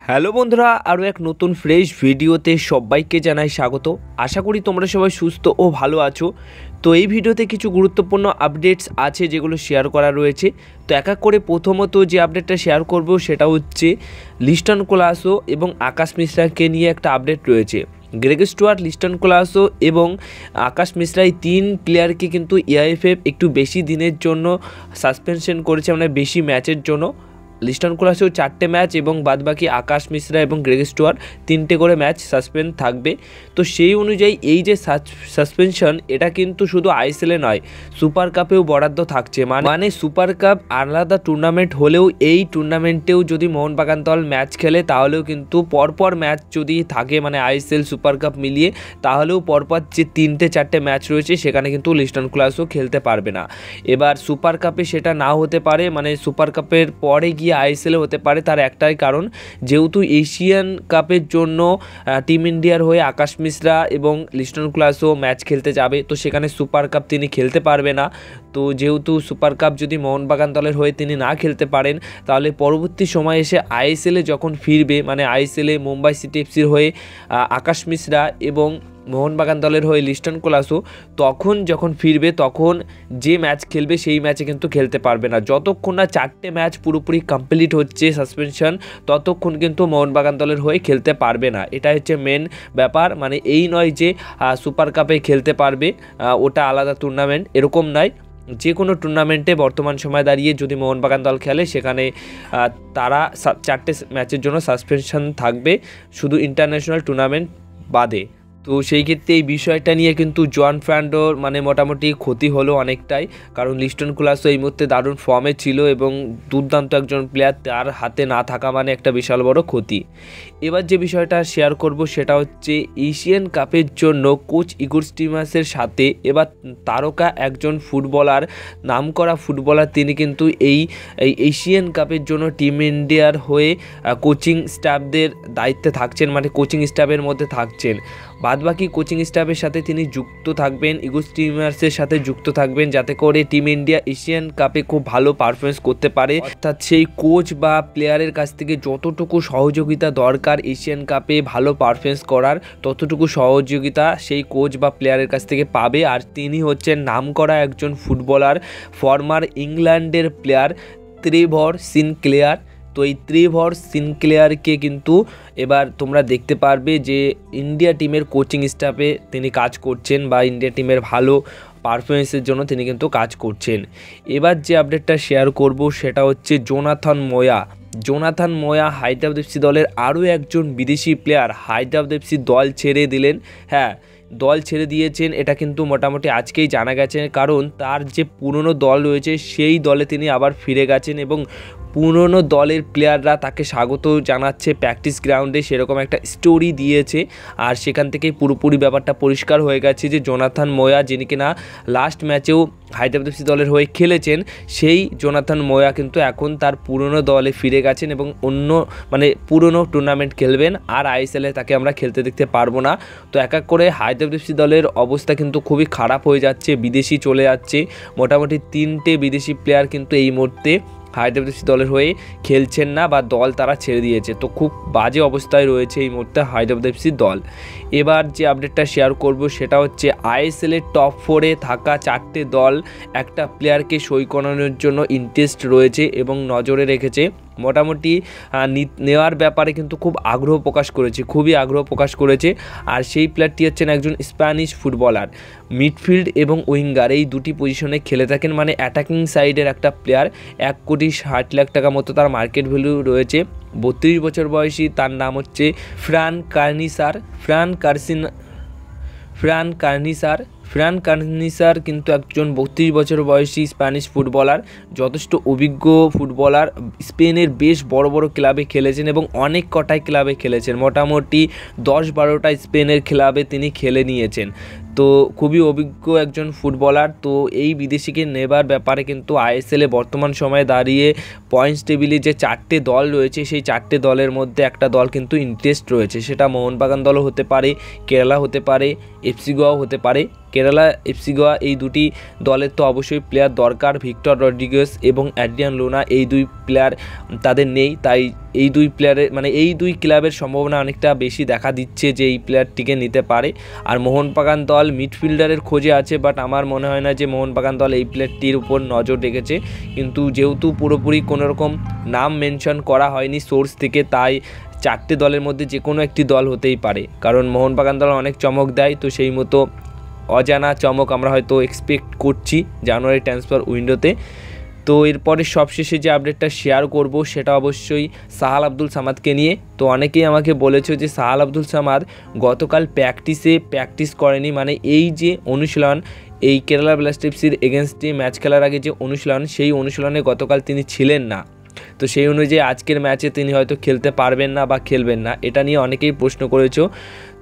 Hello বন্ধুরা, আরও এক নতুন ফ্রেশ ভিডিওতে সবাইকে জানাই স্বাগত। আশা করি তোমরা সবাই সুস্থ ও ভালো আছো। তো এই ভিডিওতে কিছু গুরুত্বপূর্ণ আপডেটস আছে যেগুলো শেয়ার করা রয়েছে। তো এক এক করে প্রথমত যে আপডেটটা শেয়ার করব সেটা হচ্ছে লিস্টন কোলাসো এবং আকাশ মিশ্রাকে নিয়ে একটা আপডেট রয়েছে। গ্রেগ স্টুয়ার্ট, লিস্টন কোলাসো এবং আকাশ মিশ্রা এই তিন প্লেয়ারকে কিন্তু এআইএফএফ একটু বেশি দিনের জন্য সাসপেনশন করেছে, মানে বেশি ম্যাচের জন্য। লিস্টন কোলাসো 4টে ম্যাচ এবং বাদবাকি আকাশ মিশ্রা এবং গ্রেগ স্টুয়ার্ট 3টে করে ম্যাচ সাসপেন্ড থাকবে। তো সেই অনুযায়ী এই যে সাসপেনশন এটা কিন্তু শুধু আইএসএলে নয়, সুপার কাপেও বরাদ্দ থাকছে। মানে সুপার কাপ আলাদা টুর্নামেন্ট হলেও এই টুর্নামেন্টেও যদি মোহনবাগান দল ম্যাচ খেলে তাহলেও কিন্তু পরপর ম্যাচ যদি থাকে, মানে আইএসএল সুপার কাপ মিলিয়ে, তাহলেও পরপর যে 3-4টে ম্যাচ রয়েছে সেখানে কিন্তু লিস্টন কোলাসো খেলতে পারবে না। এবার সুপার কাপে সেটা নাও হতে পারে, মানে সুপার কাপের পরে গিয়ে আইএসএলে হতে পারে। তার একটাই কারণ, যেহেতু এশিয়ান কাপের জন্য টিম ইন্ডিয়ার হয়ে আকাশ মিশ্রা এবং লিস্টন কোলাসো ম্যাচ খেলতে যাবে, তো সেখানে সুপার কাপ তিনি খেলতে পারবে না। তো যেহেতু সুপার কাপ যদি মোহনবাগান দলের হয়ে তিনি না খেলতে পারেন, তাহলে পরবর্তী সময় এসে আইএসএলে যখন ফিরবে, মানে আইএসএলে মুম্বাই সিটি এফসির হয়ে আকাশ মিশ্রা এবং মোহনবাগান দলের হয়ে লিস্টন কোলাসো তখন যখন ফিরবে, তখন যে ম্যাচ খেলবে সেই ম্যাচে কিন্তু খেলতে পারবে না। যতক্ষণ না 4টে ম্যাচ পুরোপুরি কমপ্লিট হচ্ছে সাসপেনশন, ততক্ষণ কিন্তু মোহনবাগান দলের হয়ে খেলতে পারবে না। এটা হচ্ছে মেন ব্যাপার। মানে এই নয় যে সুপার কাপে খেলতে পারবে, ওটা আলাদা টুর্নামেন্ট, এরকম নয়। যে কোনো টুর্নামেন্টে বর্তমান সময় দাঁড়িয়ে যদি মোহনবাগান দল খেলে, সেখানে তারা 4টে ম্যাচের জন্য সাসপেনশন থাকবে, শুধু ইন্টারন্যাশনাল টুর্নামেন্ট বাদে। তো সেই ক্ষেত্রে এই বিষয়টা নিয়ে কিন্তু জন ফ্র্যান্ডোর মানে মোটামুটি ক্ষতি হলো অনেকটাই, কারণ লিস্টন কোলাসো এই মুহূর্তে দারুণ ফর্মে ছিল এবং দুর্দান্ত একজন প্লেয়ার, তার হাতে না থাকা মানে একটা বিশাল বড় ক্ষতি। এবার যে বিষয়টা শেয়ার করব সেটা হচ্ছে এশিয়ান কাপের জন্য কোচ ইগোর স্টিমাসের সাথে এবার তারকা একজন ফুটবলার, নামকরা ফুটবলার, তিনি কিন্তু এই এশিয়ান কাপের জন্য টিম ইন্ডিয়ার হয়ে কোচিং স্টাফদের দায়িত্বে থাকছেন, মানে কোচিং স্টাফের মধ্যে থাকছেন। বাদবাকি কোচিং স্টাফের সাথে তিনি যুক্ত থাকবেন, ইগো স্টিমার্সের সাথে যুক্ত থাকবেন, যাতে করে টিম ইন্ডিয়া এশিয়ান কাপে খুব ভালো পারফরমেন্স করতে পারে। অর্থাৎ সেই কোচ বা প্লেয়ারের কাছ থেকে যতটুকু সহযোগিতা দরকার এশিয়ান কাপে ভালো পারফরমেন্স করার, ততটুকু সহযোগিতা সেই কোচ বা প্লেয়ারের কাছ থেকে পাবে। আর তিনি হচ্ছেন নামকরা একজন ফুটবলার, ফর্মার ইংল্যান্ডের প্লেয়ার ট্রেভর সিনক্লেয়ার। তো এই ট্রেভর সিনক্লেয়ারকে কিন্তু এবার তোমরা দেখতে পারবে যে ইন্ডিয়া টিমের কোচিং স্টাফে তিনি কাজ করছেন, বা ইন্ডিয়া টিমের ভালো পারফরমেন্সের জন্য তিনি কিন্তু কাজ করছেন। এবার যে আপডেটটা শেয়ার করব সেটা হচ্ছে জোনাথন মোয়া হায়দ্রাবাদ এফসি দলের আরও একজন বিদেশি প্লেয়ার হায়দ্রাবাদ এফসি দল ছেড়ে দিলেন। হ্যাঁ, দল ছেড়ে দিয়েছেন, এটা কিন্তু মোটামুটি আজকেই জানা গেছে, কারণ তার যে পুরনো দল রয়েছে সেই দলে তিনি আবার ফিরে গেছেন এবং পুরনো দলের প্লেয়াররা তাকে স্বাগত জানাচ্ছে প্র্যাকটিস গ্রাউন্ডে, সেরকম একটা স্টোরি দিয়েছে। আর সেখান থেকেই পুরোপুরি ব্যাপারটা পরিষ্কার হয়ে গেছে যে জোনাথন মোয়া, যিনি কিনা লাস্ট ম্যাচেও হায়দ্রাবাদ এফসি দলের হয়ে খেলেছেন, সেই জোনাথন মোয়া কিন্তু এখন তার পুরনো দলে ফিরে গেছেন এবং অন্য মানে পুরনো টুর্নামেন্ট খেলবেন, আর আইএসএলে তাকে আমরা খেলতে দেখতে পারবো না। তো এক এক করে হায়দ্রাবাদ এফসি দলের অবস্থা কিন্তু খুবই খারাপ হয়ে যাচ্ছে, বিদেশি চলে যাচ্ছে। মোটামুটি 3টে বিদেশি প্লেয়ার কিন্তু এই মুহূর্তে হায়দ্রাবাদ এফসি দলের হয়ে খেলছেন না, বা দল তারা ছেড়ে দিয়েছে। তো খুব বাজে অবস্থায় রয়েছে এই মুহূর্তে হায়দ্রাবাদ এফসি দল। এবার যে আপডেটটা শেয়ার করব সেটা হচ্ছে আইএসএলের টপ 4-এ থাকা 4টে দল একটা প্লেয়ারকে সই করানোর জন্য ইন্টারেস্ট রয়েছে এবং নজরে রেখেছে। মোটামুটি নেওয়ার ব্যাপারে কিন্তু খুবই আগ্রহ প্রকাশ করেছে। আর সেই প্লেয়ারটি হচ্ছেন একজন স্প্যানিশ ফুটবলার, মিডফিল্ড এবং উইঙ্গার এই দুটি পজিশনে খেলে থাকেন, মানে অ্যাটাকিং সাইডের একটা প্লেয়ার। 1,60,00,000 টাকা মতো তার মার্কেট ভ্যালু রয়েছে। 32 বছর বয়সী, তার নাম হচ্ছে ফ্রান কার্নিসার কিন্তু একজন 32 বছর বয়সী স্প্যানিশ ফুটবলার, যথেষ্ট অভিজ্ঞ ফুটবলার। স্পেনের বেশ বড় বড় ক্লাবে খেলেছেন এবং অনেক কটাই ক্লাবে খেলেছেন, মোটামুটি 10-12টা স্পেনের ক্লাবে তিনি খেলে নিয়েছেন। তো খুবই অভিজ্ঞ একজন ফুটবলার। তো এই বিদেশিকে নেবার ব্যাপারে কিন্তু আইএসএলে বর্তমান সময়ে দাঁড়িয়ে পয়েন্টস টেবিলে যে 4টে দল রয়েছে, সেই 4টে দলের মধ্যে একটা দল কিন্তু ইন্টারেস্ট রয়েছে। সেটা মোহনবাগান দলও হতে পারে, কেরালা হতে পারে, এফসি গোয়াও হতে পারে। কেরালা, এফসি গোয়া এই দুটি দলের তো অবশ্যই প্লেয়ার দরকার। ভিক্টর রড্রিগেজ এবং অ্যাড্রিয়ান লুনা এই দুই প্লেয়ার তাদের নেই, তাই এই দুই প্লেয়ারের মানে এই দুই ক্লাবের সম্ভাবনা অনেকটা বেশি দেখা দিচ্ছে যে এই প্লেয়ারটিকে নিতে পারে। আর মোহনবাগান দল মিডফিল্ডারের খোঁজে আছে, বাট আমার মনে হয় না যে মোহনবাগান দল এই প্লেয়ারটির উপর নজর রেখেছে। কিন্তু যেহেতু পুরোপুরি কোনোরকম নাম মেনশন করা হয়নি সোর্স থেকে, তাই 4টে দলের মধ্যে যে কোনো একটি দল হতেই পারে, কারণ মোহনবাগান দল অনেক চমক দেয়। তো সেই মতো অজানা চমক আমরা হয়তো এক্সপেক্ট করছি জানুয়ারি ট্রান্সফার উইন্ডোতে। তো এরপরে সবশেষে যে আপডেটটা শেয়ার করব সেটা অবশ্যই সাহাল আব্দুল সামাদকে নিয়ে। তো অনেকেই আমাকে বলেছে যে সাহাল আব্দুল সামাদ গতকাল প্র্যাকটিস করেনি, মানে এই যে অনুশীলন, এই কেরালা ব্লাস্টার্সের এগেনস্টে ম্যাচ খেলার আগে যে অনুশীলন, সেই অনুশীলনে গতকাল তিনি ছিলেন না। তো সেই অনুযায়ী আজকের ম্যাচে তিনি হয়তো খেলতে পারবেন না বা খেলবেন না, এটা নিয়ে অনেকেই প্রশ্ন করেছো।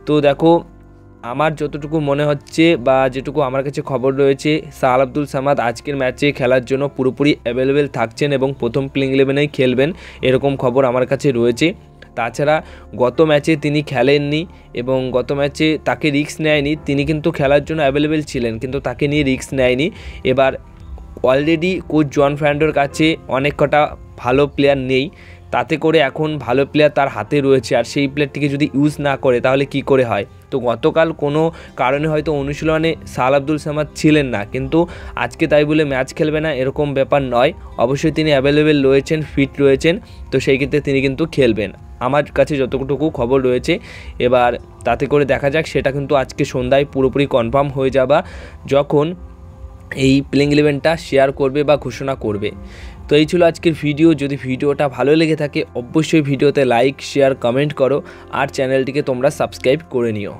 তো দেখো, আমার যতটুকু মনে হচ্ছে বা যেটুকু আমার কাছে খবর রয়েছে, সাহাল আব্দুল সামাদ আজকের ম্যাচে খেলার জন্য পুরোপুরি অ্যাভেলেবেল থাকছেন এবং প্রথম প্লেইং 11-এই খেলবেন, এরকম খবর আমার কাছে রয়েছে। তাছাড়া গত ম্যাচে তিনি খেলেননি এবং গত ম্যাচে তাকে রিস্ক নেয়নি, তিনি কিন্তু খেলার জন্য অ্যাভেলেবেল ছিলেন কিন্তু তাকে নিয়ে রিস্ক নেয়নি। এবার অলরেডি কোচ জন ফ্র্যান্ডোর কাছে অনেক কটা ভালো প্লেয়ার নেই, তাতে করে এখন ভালো প্লেয়ার তার হাতে রয়েছে, আর সেই প্লেয়ারটিকে যদি ইউজ না করে তাহলে কি করে হয়। তো গতকাল কোনো কারণে হয়তো অনুশীলনে সাহাল আব্দুল সামাদ ছিলেন না, কিন্তু আজকে তাই বলে ম্যাচ খেলবে না এরকম ব্যাপার নয়, অবশ্যই তিনি অ্যাভেলেবেল রয়েছেন, ফিট রয়েছেন। তো সেই ক্ষেত্রে তিনি কিন্তু খেলবেন আমার কাছে যতটুকু খবর রয়েছে। এবার তাতে করে দেখা যাক, সেটা কিন্তু আজকে সন্ধ্যায় পুরোপুরি কনফার্ম হয়ে যাবে যখন এই প্লেইং 11টা শেয়ার করবে বা ঘোষণা করবে। তো এই ছিল আজকের ভিডিও। যদি ভিডিওটা ভালো লেগে থাকে অবশ্যই ভিডিওতে লাইক, শেয়ার, কমেন্ট করো আর চ্যানেলটিকে তোমরা সাবস্ক্রাইব করে নিও।